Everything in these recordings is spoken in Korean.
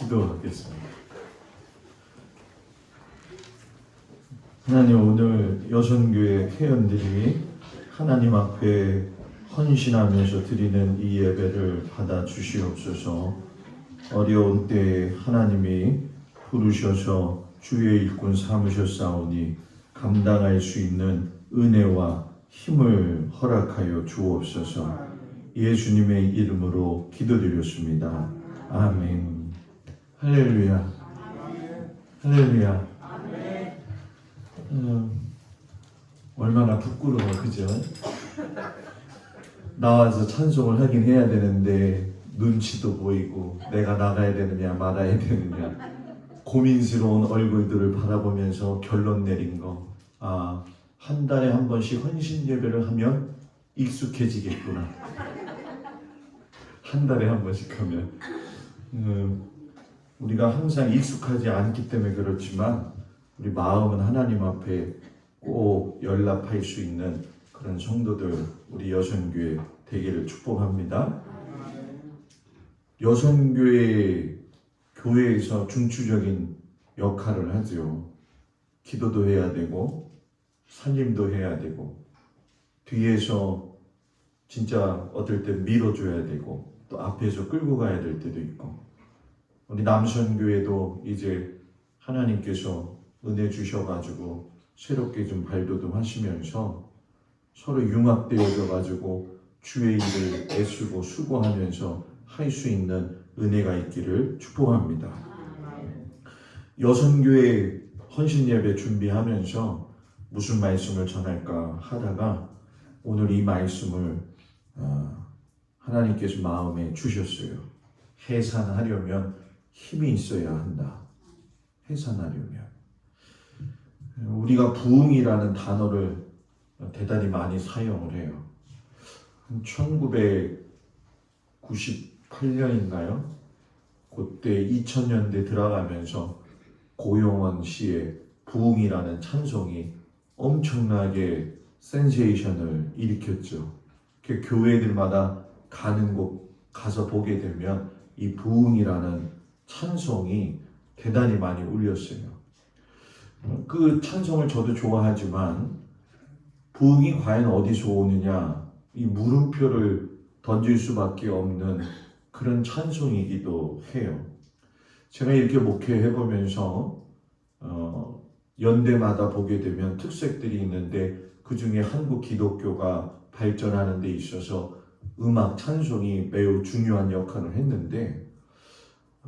기도하겠습니다. 하나님, 오늘 여선교회 회원들이 하나님 앞에 헌신하면서 드리는 이 예배를 받아 주시옵소서. 어려운 때에 하나님이 부르셔서 주의 일꾼 삼으셨사오니 감당할 수 있는 은혜와 힘을 허락하여 주옵소서. 예수님의 이름으로 기도드렸습니다. 아멘. 할렐루야. 할렐루야. 얼마나 부끄러워, 그죠? 나와서 찬송을 하긴 해야 되는데 눈치도 보이고 내가 나가야 되느냐 말아야 되느냐 고민스러운 얼굴들을 바라보면서 결론 내린 거, 한 달에 한 번씩 헌신 예배를 하면 익숙해지겠구나. 한 달에 한 번씩 하면 우리가 항상 익숙하지 않기 때문에 그렇지만 우리 마음은 하나님 앞에 꼭 연락할 수 있는 그런 성도들, 우리 여선교회 되기를 축복합니다. 여선교회 교회에서 중추적인 역할을 하죠. 기도도 해야 되고 살림도 해야 되고 뒤에서 진짜 어떨 때 밀어줘야 되고 또 앞에서 끌고 가야 될 때도 있고, 우리 남선교회도 이제 하나님께서 은혜 주셔가지고 새롭게 좀 발돋움 하시면서 서로 융합되어져 가지고 주의 일을 애쓰고 수고하면서 할 수 있는 은혜가 있기를 축복합니다. 여선교회 헌신예배 준비하면서 무슨 말씀을 전할까 하다가 오늘 이 말씀을 하나님께서 마음에 주셨어요. 해산하려면 힘이 있어야 한다. 해산하려면. 우리가 부흥이라는 단어를 대단히 많이 사용을 해요. 1998년인가요? 그때 2000년대 들어가면서 고용원 씨의 부흥이라는 찬송이 엄청나게 센세이션을 일으켰죠. 그 교회들마다 가는 곳 가서 보게 되면 이 부흥이라는 찬송이 대단히 많이 울렸어요. 그 찬송을 저도 좋아하지만 부흥이 과연 어디서 오느냐, 이 물음표를 던질 수밖에 없는 그런 찬송이기도 해요. 제가 이렇게 목회해 보면서 연대마다 보게 되면 특색들이 있는데 그 중에 한국 기독교가 발전하는 데 있어서 음악 찬송이 매우 중요한 역할을 했는데,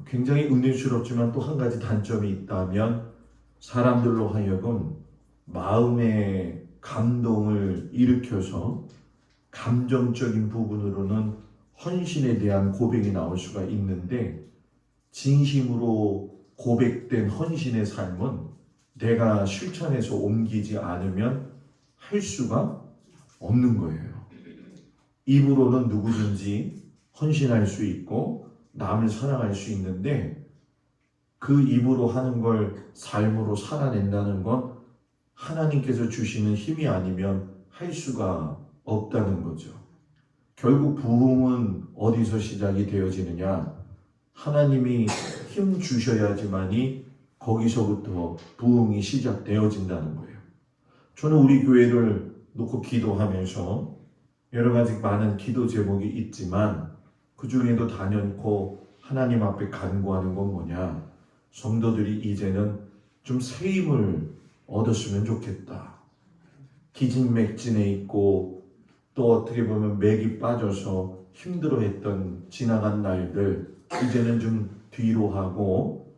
굉장히 은혜스럽지만 또 한 가지 단점이 있다면 사람들로 하여금 마음의 감동을 일으켜서 감정적인 부분으로는 헌신에 대한 고백이 나올 수가 있는데, 진심으로 고백된 헌신의 삶은 내가 실천해서 옮기지 않으면 할 수가 없는 거예요. 입으로는 누구든지 헌신할 수 있고 남을 사랑할 수 있는데 그 입으로 하는 걸 삶으로 살아낸다는 건 하나님께서 주시는 힘이 아니면 할 수가 없다는 거죠. 결국 부흥은 어디서 시작이 되어지느냐? 하나님이 힘 주셔야지만이 거기서부터 부흥이 시작되어진다는 거예요. 저는 우리 교회를 놓고 기도하면서 여러 가지 많은 기도 제목이 있지만 그 중에도 단연코 하나님 앞에 간구하는 건 뭐냐? 성도들이 이제는 좀 새 힘을 얻었으면 좋겠다. 기진맥진에 있고 또 어떻게 보면 맥이 빠져서 힘들어했던 지나간 날들 이제는 좀 뒤로 하고,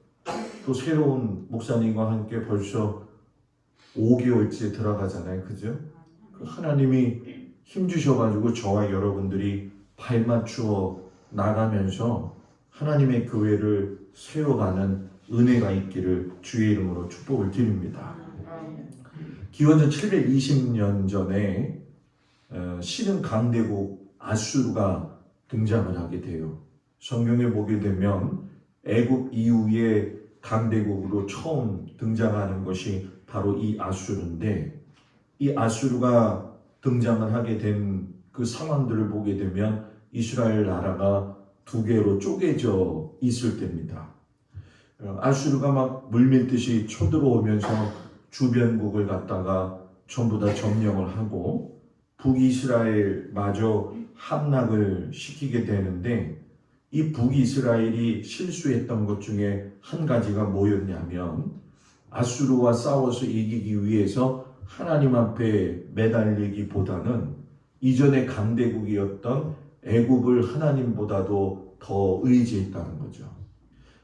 또 새로운 목사님과 함께 벌써 5개월째 들어가잖아요. 그죠? 하나님이 힘 주셔가지고 저와 여러분들이 발맞추어 나가면서 하나님의 교회를 세워가는 은혜가 있기를 주의 이름으로 축복을 드립니다. 기원전 720년 전에 신흥 강대국 아수르가 등장을 하게 돼요. 성경에 보게 되면 애굽 이후에 강대국으로 처음 등장하는 것이 바로 이 아수르인데, 이 아수르가 등장을 하게 된 그 상황들을 보게 되면 이스라엘 나라가 두 개로 쪼개져 있을 때입니다. 아수르가 막 물밀듯이 쳐들어오면서 주변국을 갖다가 전부 다 점령을 하고 북이스라엘마저 함락을 시키게 되는데, 이 북이스라엘이 실수했던 것 중에 한 가지가 뭐였냐면, 아수르와 싸워서 이기기 위해서 하나님 앞에 매달리기보다는 이전의 강대국이었던 애굽을 하나님보다도 더 의지했다는 거죠.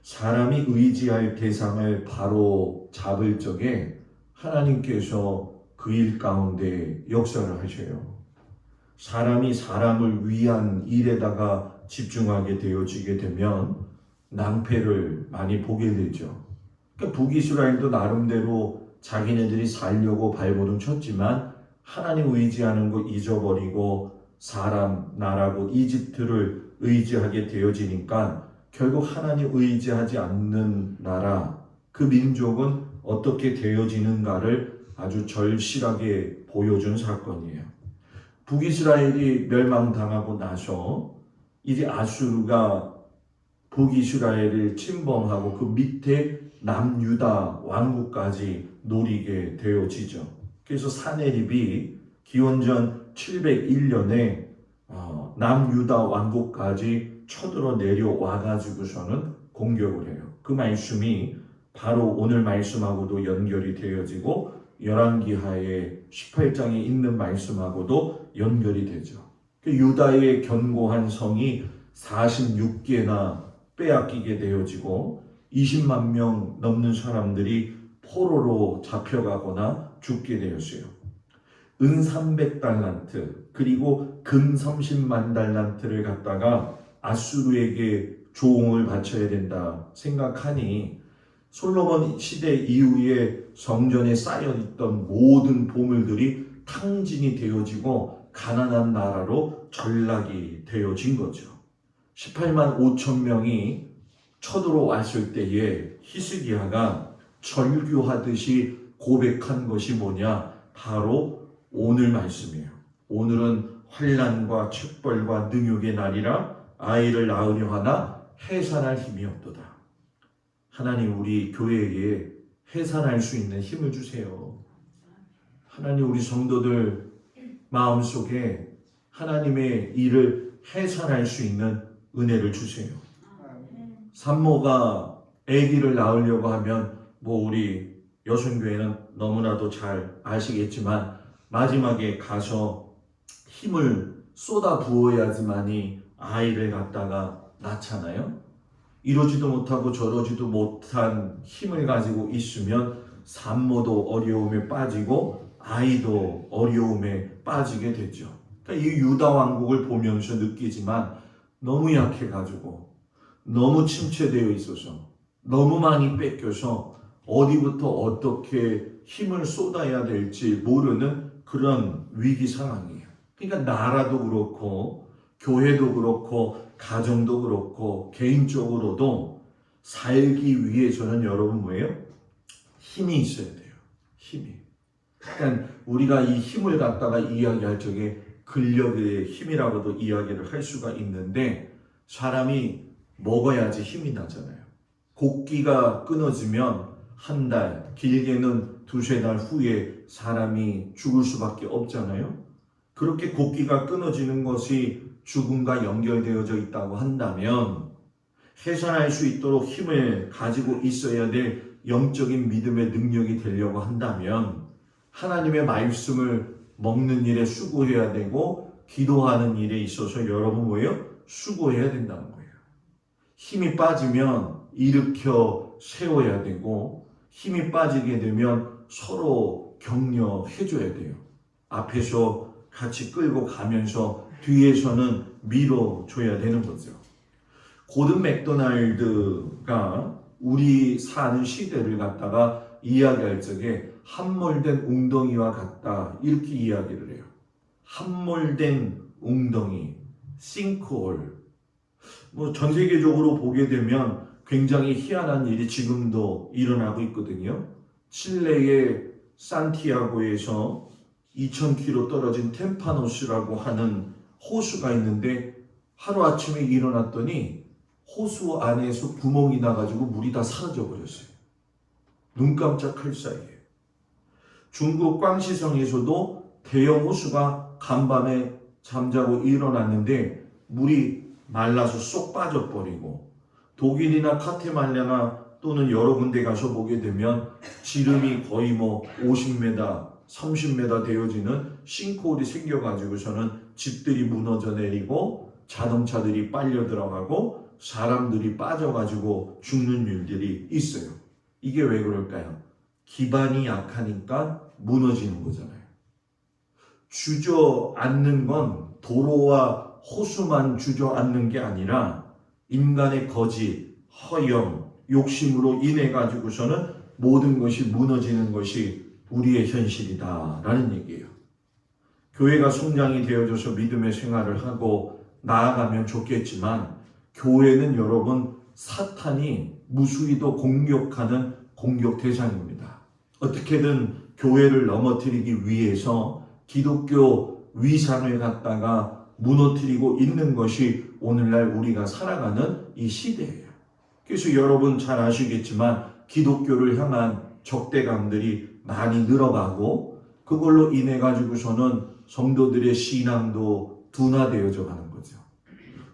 사람이 의지할 대상을 바로 잡을 적에 하나님께서 그 일 가운데 역사를 하셔요. 사람이 사람을 위한 일에다가 집중하게 되어지게 되면 낭패를 많이 보게 되죠. 그러니까 북이스라엘도 나름대로 자기네들이 살려고 발버둥 쳤지만 하나님 의지하는 거 잊어버리고 사람, 나라고 이집트를 의지하게 되어지니까 결국 하나님 의지하지 않는 나라, 그 민족은 어떻게 되어지는가를 아주 절실하게 보여준 사건이에요. 북이스라엘이 멸망당하고 나서 이제 아수르가 북이스라엘을 침범하고 그 밑에 남유다 왕국까지 노리게 되어지죠. 그래서 사네립이 기원전 701년에 남유다 왕국까지 쳐들어 내려와 가지고서는 공격을 해요. 그 말씀이 바로 오늘 말씀하고도 연결이 되어지고 열왕기하의 18장에 있는 말씀하고도 연결이 되죠. 유다의 견고한 성이 46개나 빼앗기게 되어지고 20만 명 넘는 사람들이 포로로 잡혀가거나 죽게 되었어요. 은 300달란트 그리고 금 30만 달란트를 갖다가 아수르에게 조공을 바쳐야 된다 생각하니, 솔로몬 시대 이후에 성전에 쌓여있던 모든 보물들이 탕진이 되어지고 가난한 나라로 전락이 되어진 거죠. 18만 5천 명이 쳐들어왔을 때에 히스기야가 절규하듯이 고백한 것이 뭐냐? 바로 오늘 말씀이에요. 오늘은 환난과 책벌과 능욕의 날이라 아이를 낳으려 하나 해산할 힘이 없도다. 하나님, 우리 교회에 해산할 수 있는 힘을 주세요. 하나님, 우리 성도들 마음속에 하나님의 일을 해산할 수 있는 은혜를 주세요. 산모가 아기를 낳으려고 하면 우리 여순교회는 너무나도 잘 아시겠지만 마지막에 가서 힘을 쏟아 부어야지만이 아이를 갖다가 낳잖아요. 이러지도 못하고 저러지도 못한 힘을 가지고 있으면 산모도 어려움에 빠지고 아이도 어려움에 빠지게 되죠. 그러니까 이 유다 왕국을 보면서 느끼지만 너무 약해가지고 너무 침체되어 있어서 너무 많이 뺏겨서 어디부터 어떻게 힘을 쏟아야 될지 모르는 그런 위기 상황이에요. 그러니까 나라도 그렇고 교회도 그렇고 가정도 그렇고 개인적으로도 살기 위해서는 여러분 뭐예요? 힘이 있어야 돼요. 힘이. 그러니까 우리가 이 힘을 갖다가 이야기할 적에 근력의 힘이라고도 이야기를 할 수가 있는데, 사람이 먹어야지 힘이 나잖아요. 곡기가 끊어지면 한 달, 길게는 두세 달 후에 사람이 죽을 수밖에 없잖아요. 그렇게 곡기가 끊어지는 것이 죽음과 연결되어져 있다고 한다면, 해산할 수 있도록 힘을 가지고 있어야 될 영적인 믿음의 능력이 되려고 한다면 하나님의 말씀을 먹는 일에 수고해야 되고 기도하는 일에 있어서 여러분 뭐예요? 수고해야 된다는 거예요. 힘이 빠지면 일으켜 세워야 되고, 힘이 빠지게 되면 서로 격려해줘야 돼요. 앞에서 같이 끌고 가면서 뒤에서는 밀어줘야 되는 거죠. 고든 맥도날드가 우리 사는 시대를 갖다가 이야기할 적에 함몰된 웅덩이와 같다 이렇게 이야기를 해요. 함몰된 웅덩이, 싱크홀. 전 세계적으로 보게 되면 굉장히 희한한 일이 지금도 일어나고 있거든요. 칠레의 산티아고에서 2000km 떨어진 템파노스라고 하는 호수가 있는데 하루아침에 일어났더니 호수 안에서 구멍이 나가지고 물이 다 사라져 버렸어요. 눈 깜짝할 사이에. 중국 광시성에서도 대형 호수가 간밤에 잠자고 일어났는데 물이 말라서 쏙 빠져버리고, 독일이나 카테말레나 또는 여러 군데 가서 보게 되면 지름이 거의 50m, 30m 되어지는 싱크홀이 생겨가지고서는 집들이 무너져 내리고 자동차들이 빨려 들어가고 사람들이 빠져가지고 죽는 일들이 있어요. 이게 왜 그럴까요? 기반이 약하니까 무너지는 거잖아요. 주저앉는 건 도로와 호수만 주저앉는 게 아니라 인간의 거짓, 허영, 욕심으로 인해 가지고서는 모든 것이 무너지는 것이 우리의 현실이다라는 얘기예요. 교회가 성장이 되어져서 믿음의 생활을 하고 나아가면 좋겠지만, 교회는 여러분 사탄이 무수히도 공격하는 공격 대상입니다. 어떻게든 교회를 넘어뜨리기 위해서 기독교 위상을 갖다가 무너뜨리고 있는 것이 오늘날 우리가 살아가는 이 시대예요. 그래서 여러분 잘 아시겠지만 기독교를 향한 적대감들이 많이 늘어가고, 그걸로 인해 가지고서는 성도들의 신앙도 둔화되어져 가는 거죠.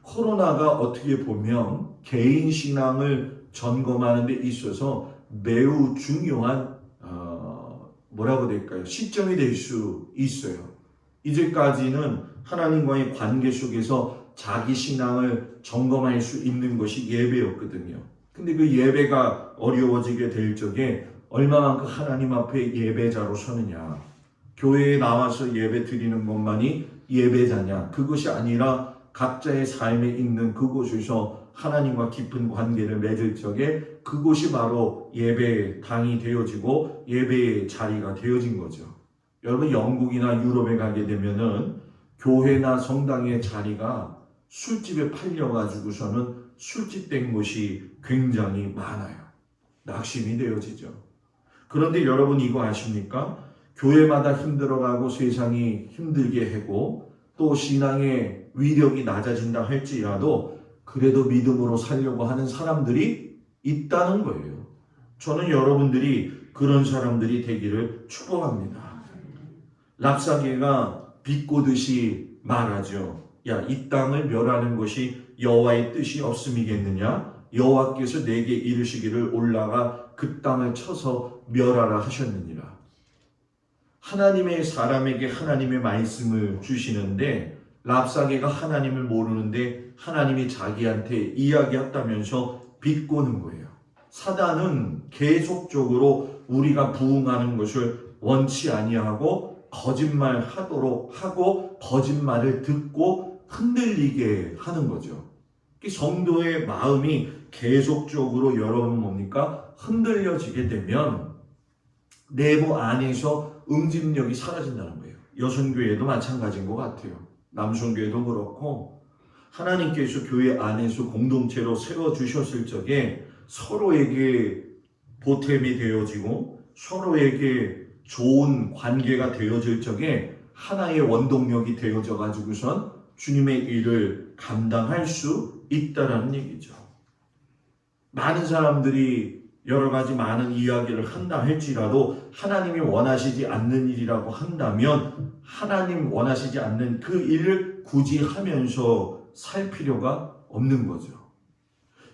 코로나가 어떻게 보면 개인 신앙을 점검하는 데 있어서 매우 중요한 뭐라고 될까요? 시점이 될 수 있어요. 이제까지는 하나님과의 관계 속에서 자기 신앙을 점검할 수 있는 것이 예배였거든요. 근데 그 예배가 어려워지게 될 적에 얼마만큼 하나님 앞에 예배자로 서느냐, 교회에 나와서 예배 드리는 것만이 예배자냐, 그것이 아니라 각자의 삶에 있는 그곳에서 하나님과 깊은 관계를 맺을 적에 그곳이 바로 예배의 당이 되어지고 예배의 자리가 되어진 거죠. 여러분 영국이나 유럽에 가게 되면은 교회나 성당의 자리가 술집에 팔려가지고서는 술집된 곳이 굉장히 많아요. 낙심이 되어지죠. 그런데 여러분 이거 아십니까? 교회마다 힘들어가고 세상이 힘들게 하고 또 신앙의 위력이 낮아진다 할지라도 그래도 믿음으로 살려고 하는 사람들이 있다는 거예요. 저는 여러분들이 그런 사람들이 되기를 축복합니다. 랍사게가 비꼬듯이 말하죠. 야, 이 땅을 멸하는 것이 여호와의 뜻이 없음이겠느냐? 여호와께서 내게 이르시기를 올라가 그 땅을 쳐서 멸하라 하셨느니라. 하나님의 사람에게 하나님의 말씀을 주시는데 랍사게가 하나님을 모르는데 하나님이 자기한테 이야기했다면서 비꼬는 거예요. 사단은 계속적으로 우리가 부응하는 것을 원치 아니하고 거짓말하도록 하고 거짓말을 듣고 흔들리게 하는 거죠. 성도의 마음이 계속적으로 여러분 뭡니까? 흔들려지게 되면 내부 안에서 응집력이 사라진다는 거예요. 여성교회도 마찬가지인 것 같아요. 남성교회도 그렇고 하나님께서 교회 안에서 공동체로 세워주셨을 적에 서로에게 보탬이 되어지고 서로에게 좋은 관계가 되어질 적에 하나의 원동력이 되어져 가지고선 주님의 일을 감당할 수 있다라는 얘기죠. 많은 사람들이 여러 가지 많은 이야기를 한다 할지라도 하나님이 원하시지 않는 일이라고 한다면 하나님 원하시지 않는 그 일을 굳이 하면서 살 필요가 없는 거죠.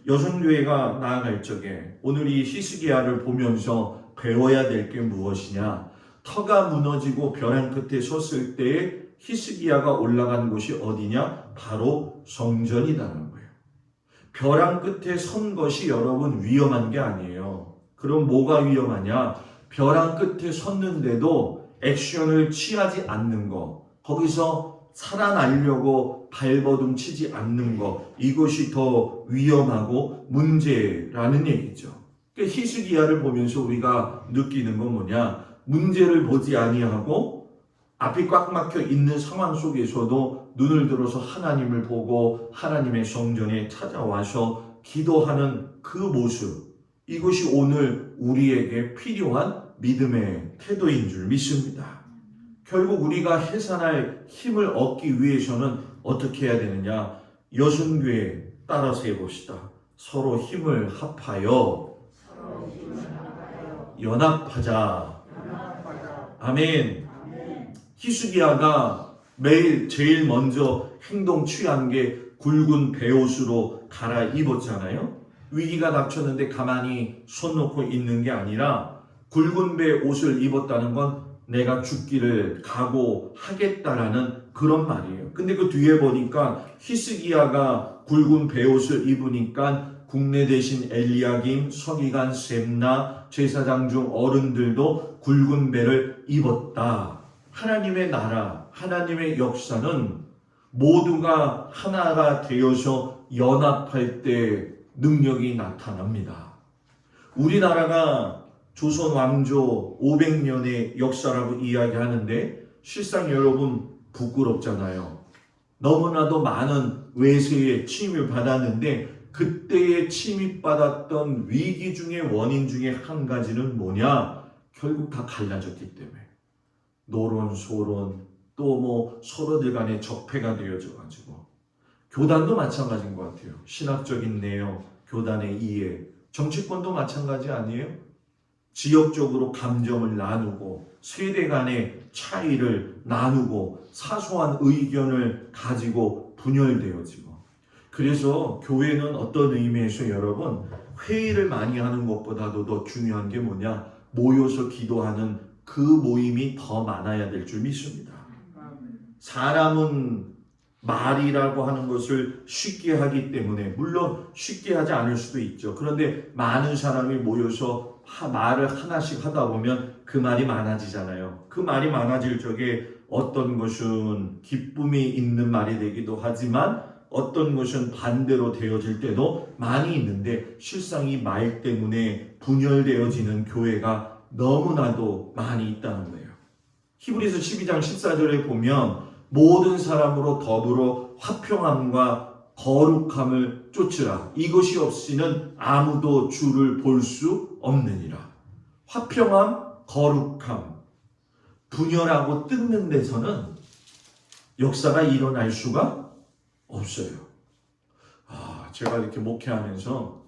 여성교회가 나아갈 적에 오늘 이 히스기야를 보면서 배워야 될 게 무엇이냐? 터가 무너지고 벼랑 끝에 섰을 때에 히스기야가 올라간 곳이 어디냐? 바로 성전이라는 거예요. 벼랑 끝에 선 것이 여러분 위험한 게 아니에요. 그럼 뭐가 위험하냐? 벼랑 끝에 섰는데도 액션을 취하지 않는 거, 거기서 살아나려고 발버둥 치지 않는 거, 이것이 더 위험하고 문제라는 얘기죠. 그러니까 히스기야를 보면서 우리가 느끼는 건 뭐냐? 문제를 보지 아니하고 앞이 꽉 막혀 있는 상황 속에서도 눈을 들어서 하나님을 보고 하나님의 성전에 찾아와서 기도하는 그 모습, 이것이 오늘 우리에게 필요한 믿음의 태도인 줄 믿습니다. 결국 우리가 해산할 힘을 얻기 위해서는 어떻게 해야 되느냐? 여성교회, 따라서 해봅시다. 서로 힘을 합하여 연합하자. 아멘. 히스기야가 매일 제일 먼저 행동 취한 게 굵은 베옷으로 갈아입었잖아요. 위기가 닥쳤는데 가만히 손 놓고 있는 게 아니라 굵은 베옷을 입었다는 건 내가 죽기를 각오하겠다라는 그런 말이에요. 근데 그 뒤에 보니까 히스기야가 굵은 베옷을 입으니까 국내 대신 엘리야김, 서기관, 셈나, 제사장 중 어른들도 굵은 베를 입었다. 하나님의 나라, 하나님의 역사는 모두가 하나가 되어서 연합할 때 능력이 나타납니다. 우리나라가 조선 왕조 500년의 역사라고 이야기하는데 실상 여러분 부끄럽잖아요. 너무나도 많은 외세의 침입을 받았는데 그때에 침입받았던 위기 중의 원인 중에 한 가지는 뭐냐? 결국 다 갈라졌기 때문에 노론, 소론, 또 뭐 서로들 간에 적폐가 되어져 가지고 교단도 마찬가지인 것 같아요. 신학적인 내용, 교단의 이해, 정치권도 마찬가지 아니에요? 지역적으로 감정을 나누고 세대 간의 차이를 나누고 사소한 의견을 가지고 분열되어지고 그래서 교회는 어떤 의미에서 여러분 회의를 많이 하는 것보다도 더 중요한 게 뭐냐? 모여서 기도하는 그 모임이 더 많아야 될 줄 믿습니다. 사람은 말이라고 하는 것을 쉽게 하기 때문에 물론 쉽게 하지 않을 수도 있죠. 그런데 많은 사람이 모여서 말을 하나씩 하다 보면 그 말이 많아지잖아요. 그 말이 많아질 적에 어떤 것은 기쁨이 있는 말이 되기도 하지만 어떤 것은 반대로 되어질 때도 많이 있는데 실상 이 말 때문에 분열되어지는 교회가 너무나도 많이 있다는 거예요. 히브리서 12장 14절에 보면 모든 사람으로 더불어 화평함과 거룩함을 쫓으라. 이것이 없이는 아무도 주를 볼 수 없느니라. 화평함, 거룩함, 분열하고 뜯는 데서는 역사가 일어날 수가 없어요. 제가 이렇게 목회하면서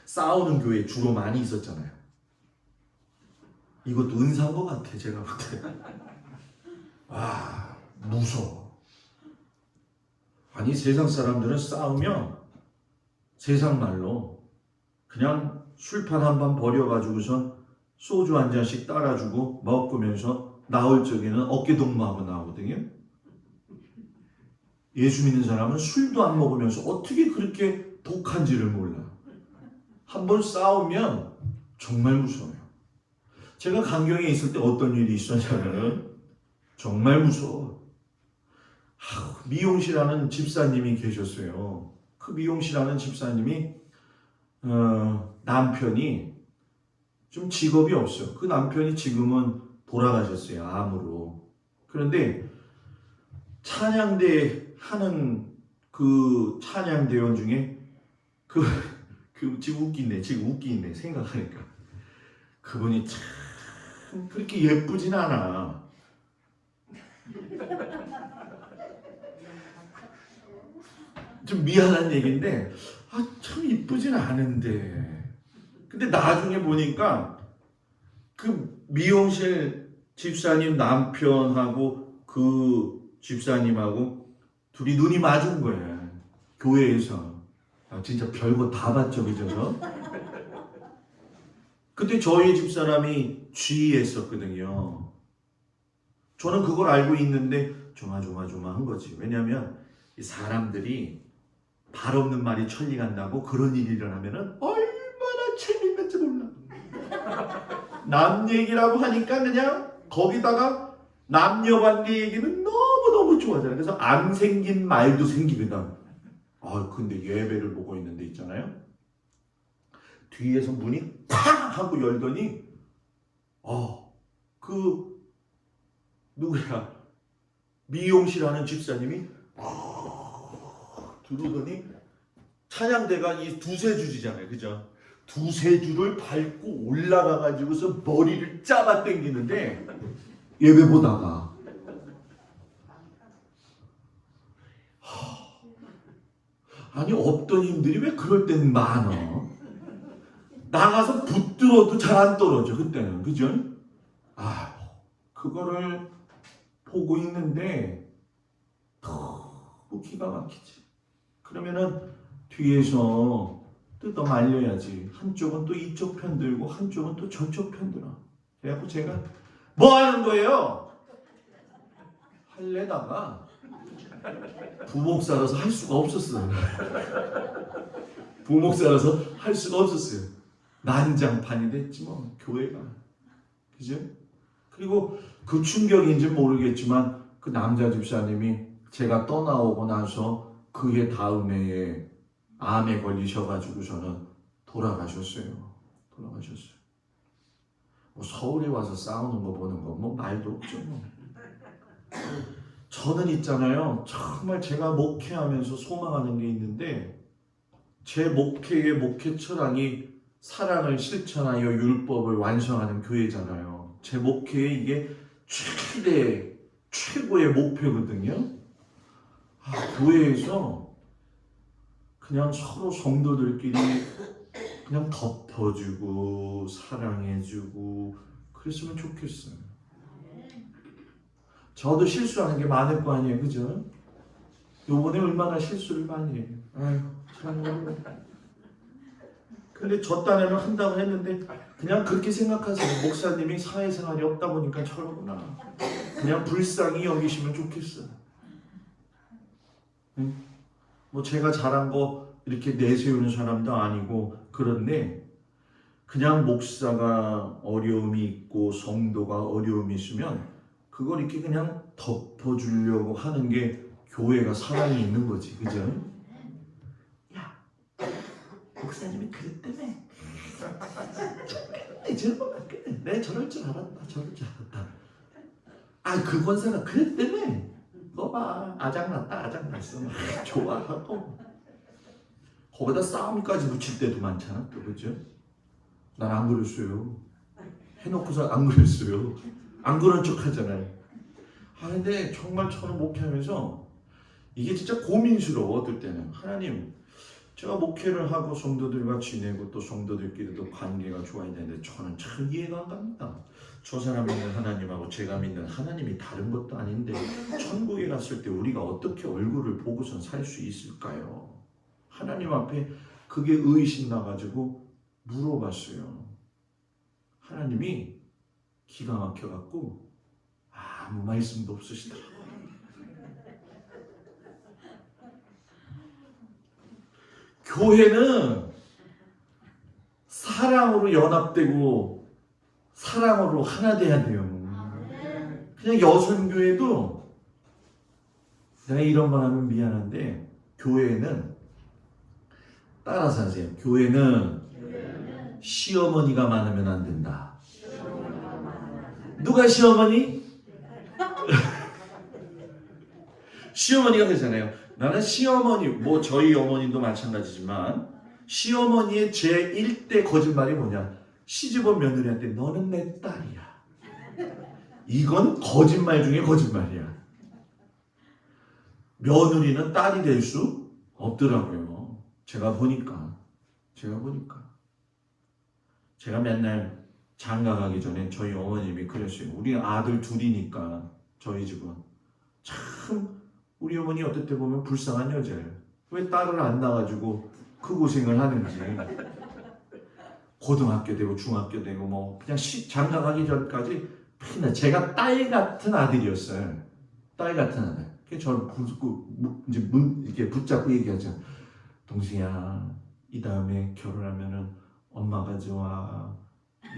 싸우는 교회 주로 많이 있었잖아요. 이것도 은사인 것 같아, 제가 볼 때. 무서워. 아니, 세상 사람들은 싸우면 세상 말로 그냥 술판 한 번 버려가지고선 소주 한 잔씩 따라주고 먹으면서 나올 적에는 어깨동무하고 나오거든요. 예수 믿는 사람은 술도 안 먹으면서 어떻게 그렇게 독한지를 몰라. 한번 싸우면 정말 무서워요. 제가 강경에 있을 때 어떤 일이 있었냐면 정말 무서워. 미용실하는 집사님이 계셨어요. 그 미용실하는 집사님이 남편이 좀 직업이 없어요. 그 남편이 지금은 돌아가셨어요. 암으로. 그런데 찬양대 하는 그 찬양대원 중에 지금 웃기네 생각하니까 그분이 참 그렇게 예쁘진 않아. 좀 미안한 얘기인데 참 이쁘진 않은데 근데 나중에 보니까 그 미용실 집사님 남편하고 그 집사님하고 둘이 눈이 맞은 거예요. 교회에서. 진짜 별거 다 봤죠, 그죠? 그때 저희 집사람이 쥐했었거든요. 저는 그걸 알고 있는데 조마조마한 거지. 왜냐하면 이 사람들이 발 없는 말이 천리 간다고 그런 일이 일어나면은 얼마나 재밌는지 몰라. 남 얘기라고 하니까 그냥 거기다가 남녀관계 얘기는 너무너무 좋아하잖아요. 그래서 안 생긴 말도 생기거든. 근데 예배를 보고 있는데 있잖아요. 뒤에서 문이 탁 하고 열더니 누구야? 미용실 하는 집사님이 들어오더니 찬양대가 이 두세 줄이잖아요. 그죠? 두세 줄을 밟고 올라가가지고서 머리를 잡아 당기는데 예배 보다가 아니 없던 힘들이 왜 그럴 땐 많어? 나가서 붙들어도 잘 안 떨어져 그때는. 그죠? 아, 그거를 보고 있는데 너무 기가 막히지. 그러면은 뒤에서 뜯어 말려야지. 한쪽은 또 이쪽 편 들고 한쪽은 또 저쪽 편 들어. 그래갖고 제가 뭐 하는 거예요? 할래다가 부목사라서 할 수가 없었어요. 부목사라서 할 수가 없었어요. 난장판이 됐지 뭐 교회가. 그죠? 그리고 그 충격인지 모르겠지만 그 남자 집사님이 제가 떠나오고 나서 그해 다음 해에 암에 걸리셔가지고서는 돌아가셨어요. 돌아가셨어요. 뭐 서울에 와서 싸우는 거 보는 거 뭐 말도 없죠. 뭐. 저는 있잖아요. 정말 제가 목회하면서 소망하는 게 있는데 제 목회의 목회 철학이 사랑을 실천하여 율법을 완성하는 교회잖아요. 제 목회의 이게 최고의 목표거든요. 교회에서 그냥 서로 성도들끼리 그냥 덮어주고 사랑해주고 그랬으면 좋겠어요. 저도 실수하는 게 많을 거 아니에요, 그죠? 요번에 얼마나 실수를 많이 해요. 아유, 참. 근데 저 딴에는 한다고 했는데 그냥 그렇게 생각하세요. 목사님이 사회생활이 없다 보니까 저러구나. 그냥 불쌍히 여기시면 좋겠어요. 응? 뭐 제가 잘한 거 이렇게 내세우는 사람도 아니고 그런데 그냥 목사가 어려움이 있고 성도가 어려움이 있으면 그걸 이렇게 그냥 덮어주려고 하는 게 교회가 사랑이 있는 거지, 그죠? 야, 목사님이 그랬다며. 내가 저럴 줄 알았다, 저럴 줄 알았다. 그 권사가 그랬다며. 너 봐, 아작났어. 좋아하고. 거기다 싸움까지 붙일 때도 많잖아, 또 그죠? 난 안 그랬어요. 해놓고서 안 그랬어요. 안 그런 척 하잖아요. 근데 정말 저는 목회하면서 이게 진짜 고민스러워. 어떨 때는 하나님, 제가 목회를 하고 성도들과 지내고 또 성도들끼리도 관계가 좋아야 되는데 저는 참 이해가 안 갑니다. 저 사람 믿는 하나님하고 제가 믿는 하나님이 다른 것도 아닌데 천국에 갔을 때 우리가 어떻게 얼굴을 보고선 살 수 있을까요? 하나님 앞에 그게 의심 나가지고 물어봤어요. 하나님이 기가 막혀갖고 아무 말씀도 없으시더라고요. 교회는 사랑으로 연합되고 사랑으로 하나 돼야 돼요. 그냥 여선교회도 내가 이런 말 하면 미안한데 교회는 따라서 하세요. 교회는 시어머니가 많으면 안 된다. 누가 시어머니? 시어머니가 되잖아요. 나는 시어머니, 뭐 저희 어머님도 마찬가지지만 시어머니의 제1대 거짓말이 뭐냐? 시집온 며느리한테 너는 내 딸이야. 이건 거짓말 중에 거짓말이야. 며느리는 딸이 될 수 없더라고요. 제가 보니까 제가 맨날 장가 가기 전에 저희 어머님이 그랬어요. 우리 아들 둘이니까 저희 집은 참 우리 어머니 어떨 때 보면 불쌍한 여자예요. 왜 딸을 안 낳아가지고 그 고생을 하는지. 고등학교 되고 중학교 되고 뭐 그냥 장가 가기 전까지 맨날 제가 딸 같은 아들이었어요. 딸 같은 아들. 그래서 저를 이제 이렇게 붙잡고 얘기하죠. 동생아, 이 다음에 결혼하면은 엄마가 좋아,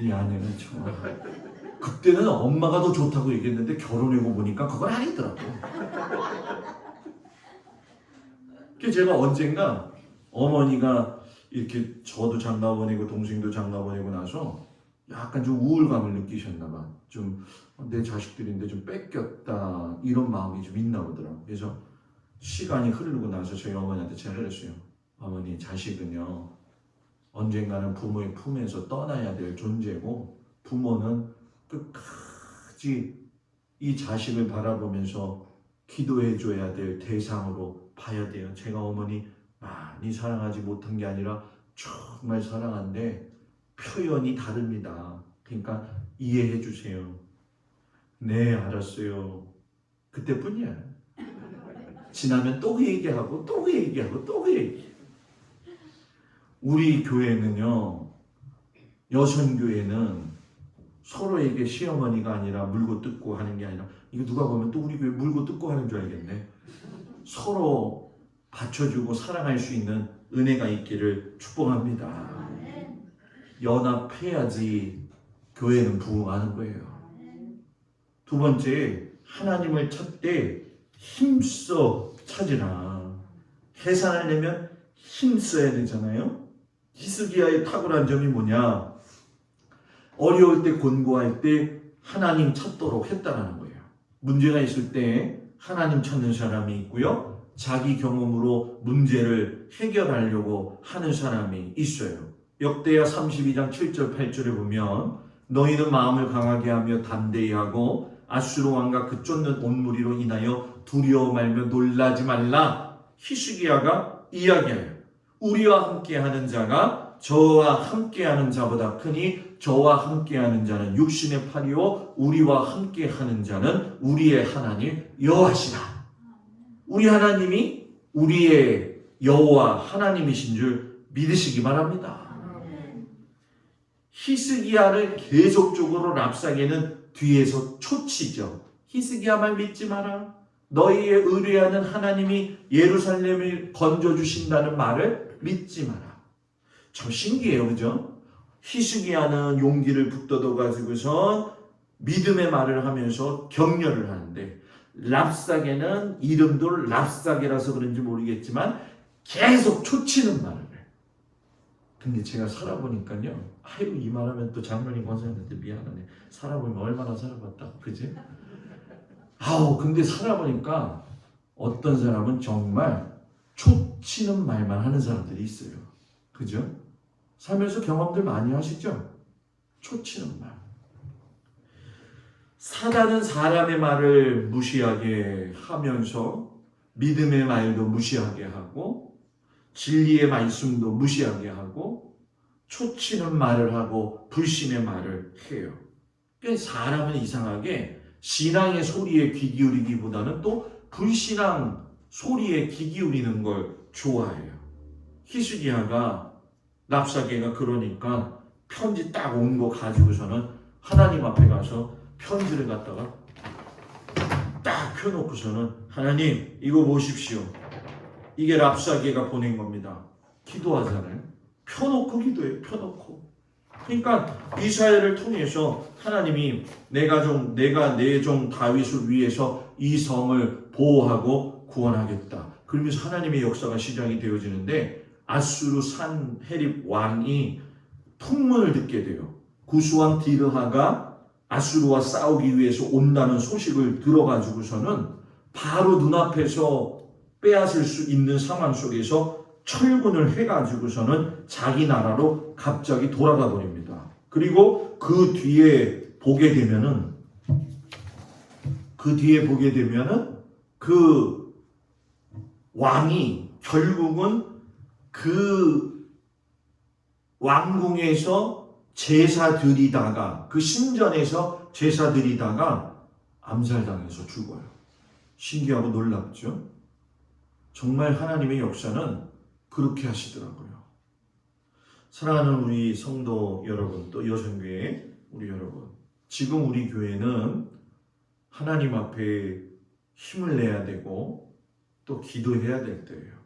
네 아내는 좋아. 그때는 엄마가 더 좋다고 얘기했는데 결혼하고 보니까 그건 아니더라고요. 그래서 제가 언젠가 어머니가 이렇게 저도 장가 보내고 동생도 장가 보내고 나서 약간 좀 우울감을 느끼셨나 봐. 좀 내 자식들인데 좀 뺏겼다 이런 마음이 좀 있나 보더라고요. 그래서 시간이 흐르고 나서 저희 어머니한테 제가 그랬어요. 어머니, 자식은요 언젠가는 부모의 품에서 떠나야 될 존재고 부모는 끝까지 이 자식을 바라보면서 기도해줘야 될 대상으로 봐야 돼요. 제가 어머니 많이 사랑하지 못한 게 아니라 정말 사랑한데 표현이 다릅니다. 그러니까 이해해 주세요. 네, 알았어요. 그때뿐이야. 지나면 또 그 얘기하고 또 그 얘기하고 또 그 얘기. 우리 교회는요, 여선교회는 서로에게 시어머니가 아니라 물고 뜯고 하는 게 아니라, 이거 누가 보면 또 우리 교회 물고 뜯고 하는 줄 알겠네. 서로 받쳐주고 사랑할 수 있는 은혜가 있기를 축복합니다. 연합해야지 교회는 부흥하는 거예요. 두 번째, 하나님을 찾되 힘써 찾으라. 해산을 내면 힘써야 되잖아요. 히스기야의 탁월한 점이 뭐냐? 어려울 때, 곤고할 때 하나님 찾도록 했다라는 거예요. 문제가 있을 때 하나님 찾는 사람이 있고요, 자기 경험으로 문제를 해결하려고 하는 사람이 있어요. 역대하 32장 7절 8절에 보면 너희는 마음을 강하게 하며 담대히 하고 아수르 왕과 그 쫓는 온 무리로 인하여 두려워 말며 놀라지 말라. 히스기야가 이야기해요. 우리와 함께하는 자가 저와 함께하는 자보다 크니 저와 함께하는 자는 육신의 팔이요 우리와 함께하는 자는 우리의 하나님 여호와시라. 우리 하나님이 우리의 여호와 하나님이신 줄 믿으시기 바랍니다. 히스기야를 계속적으로 랍사게는 뒤에서 초치죠. 히스기야만 믿지 마라. 너희의 의뢰하는 하나님이 예루살렘을 건져주신다는 말을 믿지 마라. 참 신기해요, 그죠? 히스기야는 용기를 북돋아 가지고서 믿음의 말을 하면서 격려를 하는데, 랍사게는 이름도 랍사게라서 그런지 모르겠지만 계속 초치는 말을 해. 근데 제가 살아보니까요, 아이고 이 말하면 또 장로님 권사님한테 미안하네. 살아보면 얼마나 살아봤다, 그지? 근데 살아보니까 어떤 사람은 정말 초치는 말만 하는 사람들이 있어요. 그죠? 살면서 경험들 많이 하시죠? 초치는 말. 사단은 사람의 말을 무시하게 하면서 믿음의 말도 무시하게 하고 진리의 말씀도 무시하게 하고 초치는 말을 하고 불신의 말을 해요. 사람은 이상하게 신앙의 소리에 귀 기울이기보다는 또 불신앙 소리에 귀 기울이는 걸 좋아해요. 히스기야가 랍사게가 그러니까 편지 딱 온 거 가지고서는 하나님 앞에 가서 편지를 갖다가 딱 펴놓고서는 하나님 이거 보십시오. 이게 랍사게가 보낸 겁니다. 기도하잖아요. 펴놓고 기도해요. 펴놓고. 그러니까 이스라엘을 통해서 하나님이 내가 내 종 다윗을 위해서 이 성을 보호하고 구원하겠다. 그러면서 하나님의 역사가 시작이 되어지는데 아수르 산헤립 왕이 풍문을 듣게 돼요. 구스왕 디르하가 아수르와 싸우기 위해서 온다는 소식을 들어가지고서는 바로 눈앞에서 빼앗을 수 있는 상황 속에서 철군을 해가지고서는 자기 나라로 갑자기 돌아가 버립니다. 그리고 그 뒤에 보게 되면은 그 왕이 결국은 그 왕궁에서 제사 드리다가 그 신전에서 제사 드리다가 암살당해서 죽어요. 신기하고 놀랍죠? 정말 하나님의 역사는 그렇게 하시더라고요. 사랑하는 우리 성도 여러분, 또 여성교회 우리 여러분, 지금 우리 교회는 하나님 앞에 힘을 내야 되고 또 기도해야 될 때예요.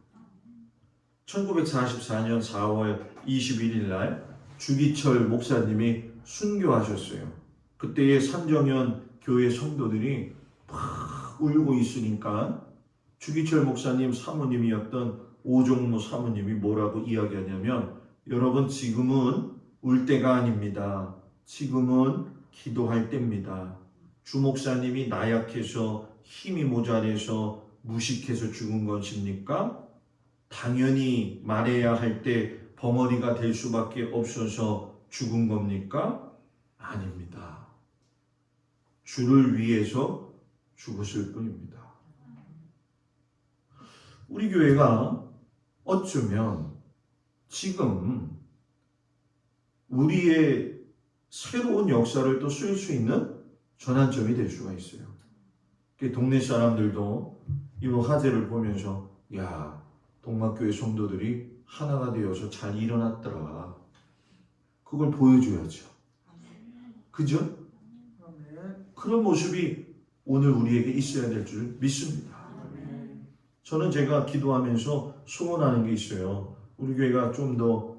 1944년 4월 21일 날 주기철 목사님이 순교하셨어요. 그때의 산정현 교회 성도들이 막 울고 있으니까 주기철 목사님 사모님이었던 오종무 사모님이 뭐라고 이야기하냐면, 여러분 지금은 울 때가 아닙니다. 지금은 기도할 때입니다. 주 목사님이 나약해서 힘이 모자라서 무식해서 죽은 것입니까? 당연히 말해야 할 때 벙어리가 될 수밖에 없어서 죽은 겁니까? 아닙니다. 주를 위해서 죽었을 뿐입니다. 우리 교회가 어쩌면 지금 우리의 새로운 역사를 또 쓸 수 있는 전환점이 될 수가 있어요. 동네 사람들도 이 화제를 보면서 야, 동막교회 성도들이 하나가 되어서 잘 일어났더라. 그걸 보여줘야죠. 그죠? 그런 모습이 오늘 우리에게 있어야 될 줄 믿습니다. 저는 제가 기도하면서 소원하는 게 있어요. 우리 교회가 좀 더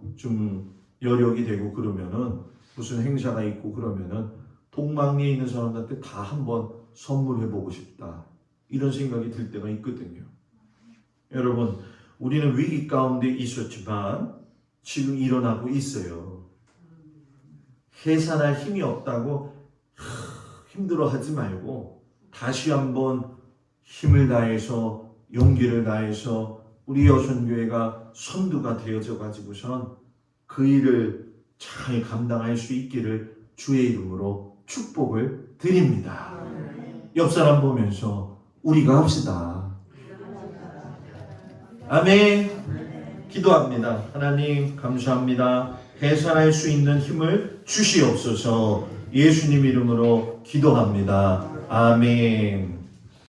여력이 되고 그러면은 무슨 행사가 있고 그러면은 동막리에 있는 사람들한테 다 한번 선물해보고 싶다. 이런 생각이 들 때가 있거든요. 여러분, 우리는 위기 가운데 있었지만 지금 일어나고 있어요. 해산할 힘이 없다고 힘들어하지 말고 다시 한번 힘을 다해서 용기를 다해서 우리 여선교회가 선두가 되어져 가지고선 그 일을 잘 감당할 수 있기를 주의 이름으로 축복을 드립니다. 옆 사람 보면서 우리가 합시다. 아멘. 기도합니다. 하나님 감사합니다. 해산할 수 있는 힘을 주시옵소서. 예수님 이름으로 기도합니다. 아멘.